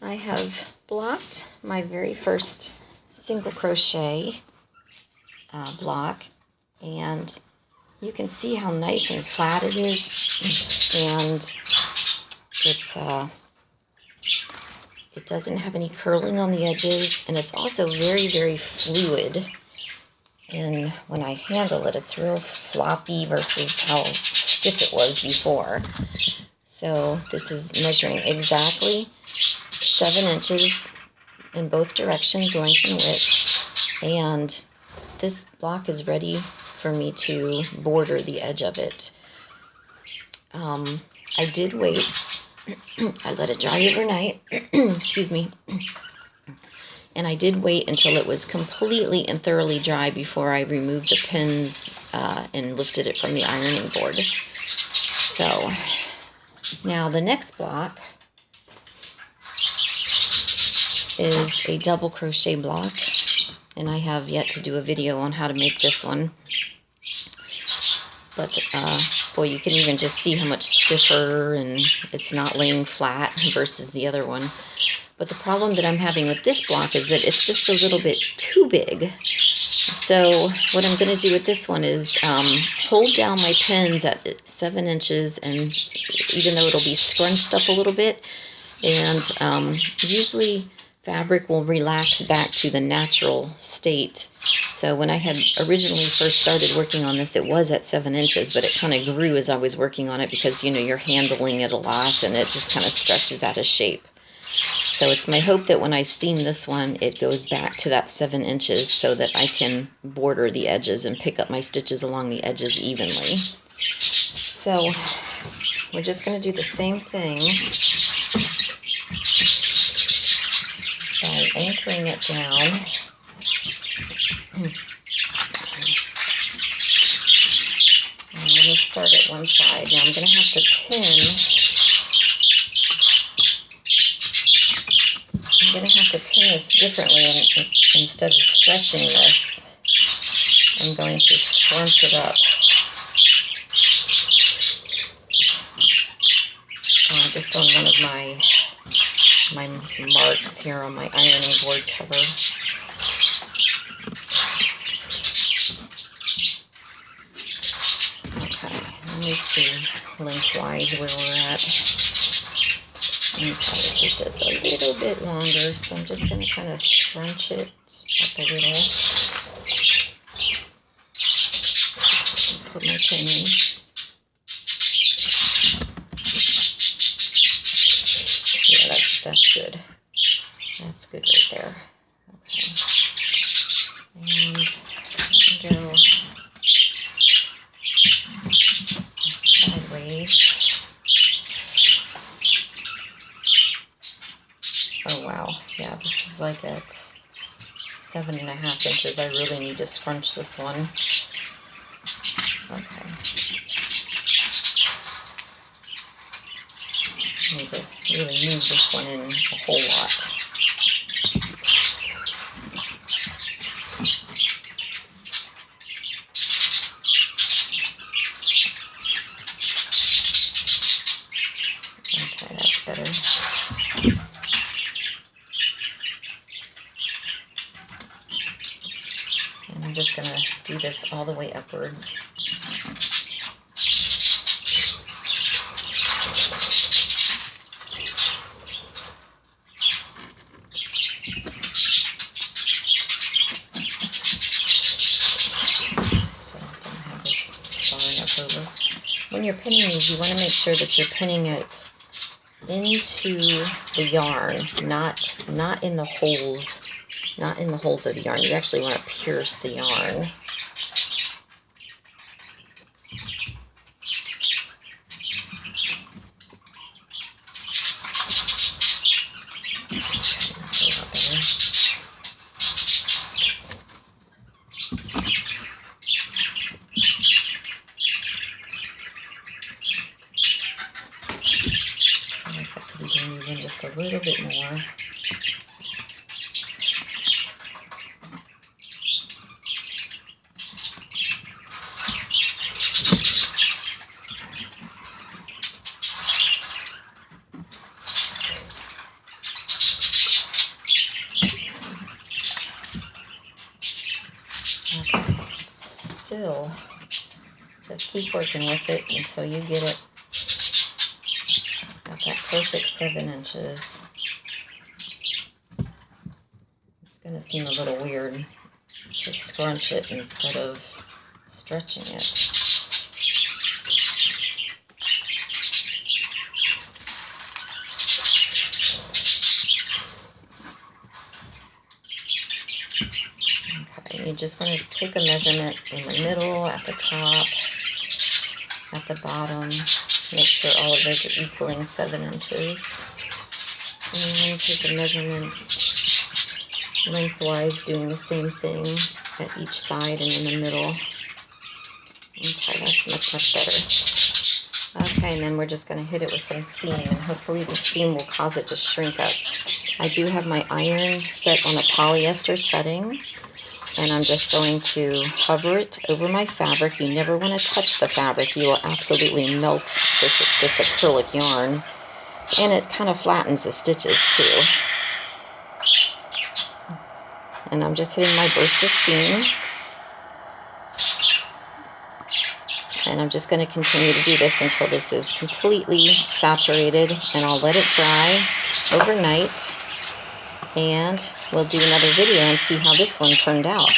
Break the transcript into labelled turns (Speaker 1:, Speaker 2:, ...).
Speaker 1: I have blocked my very first single crochet block, and you can see how nice and flat it is, and it doesn't have any curling on the edges, and it's also very, very fluid. And when I handle it, it's real floppy versus how stiff it was before. So this is measuring exactly 7 inches in both directions, length and width, and this block is ready for me to border the edge of it. I did wait. I let it dry overnight. Excuse me. And I did wait until it was completely and thoroughly dry before I removed the pins and lifted it from the ironing board. So now the next block is a double crochet block, and I have yet to do a video on how to make this one. But boy, you can even just see how much stiffer, and it's not laying flat versus the other one. But the problem that I'm having with this block is that it's just a little bit too big. So what I'm going to do with this one is hold down my pins at 7 inches, and even though it'll be scrunched up a little bit, and usually fabric will relax back to the natural state. So when I had originally first started working on this, it was at 7 inches, but it kind of grew as I was working on it because, you know, you're handling it a lot and it just kind of stretches out of shape. So it's my hope that when I steam this one, it goes back to that 7 inches so that I can border the edges and pick up my stitches along the edges evenly. So we're just going to do the same thing by anchoring it down. I'm going to start at one side. Now I'm going to have to pin. I'm going to have to pin this differently, and instead of stretching this, I'm going to scrunch it up. So I'm just on one of my marks here on my ironing board cover. Okay, let me see lengthwise where we're at. Okay, this is just a little bit longer, so I'm just going to kind of scrunch it up a little. Put my pin in. Yeah, that's good. That's good right there. Okay. And let me go sideways. Oh wow, yeah, this is like at 7.5 inches. I really need to scrunch this one. Okay. I need to really move this one in a whole lot. Okay, that's better. And I'm just going to do this all the way upwards. When you're pinning these, you want to make sure that you're pinning it into the yarn, not in the holes, not in the holes of the yarn. You actually want to pierce the yarn. Just a little bit more. still. Just keep working with it until you get it at that perfect 7 inches. It's going to seem a little weird to scrunch it instead of stretching it. Okay, you just want to take a measurement in the middle, at the top, at the bottom. Make sure all of those are equaling 7 inches. And then take a measurement lengthwise, doing the same thing at each side and in the middle. Okay, that's much better. Okay, and then we're just going to hit it with some steam, and hopefully the steam will cause it to shrink up. I do have my iron set on a polyester setting, and I'm just going to hover it over my fabric. You never want to touch the fabric. You will absolutely melt this acrylic yarn, and it kind of flattens the stitches too. And I'm just hitting my burst of steam. And I'm just going to continue to do this until this is completely saturated, and I'll let it dry overnight, and we'll do another video and see how this one turned out.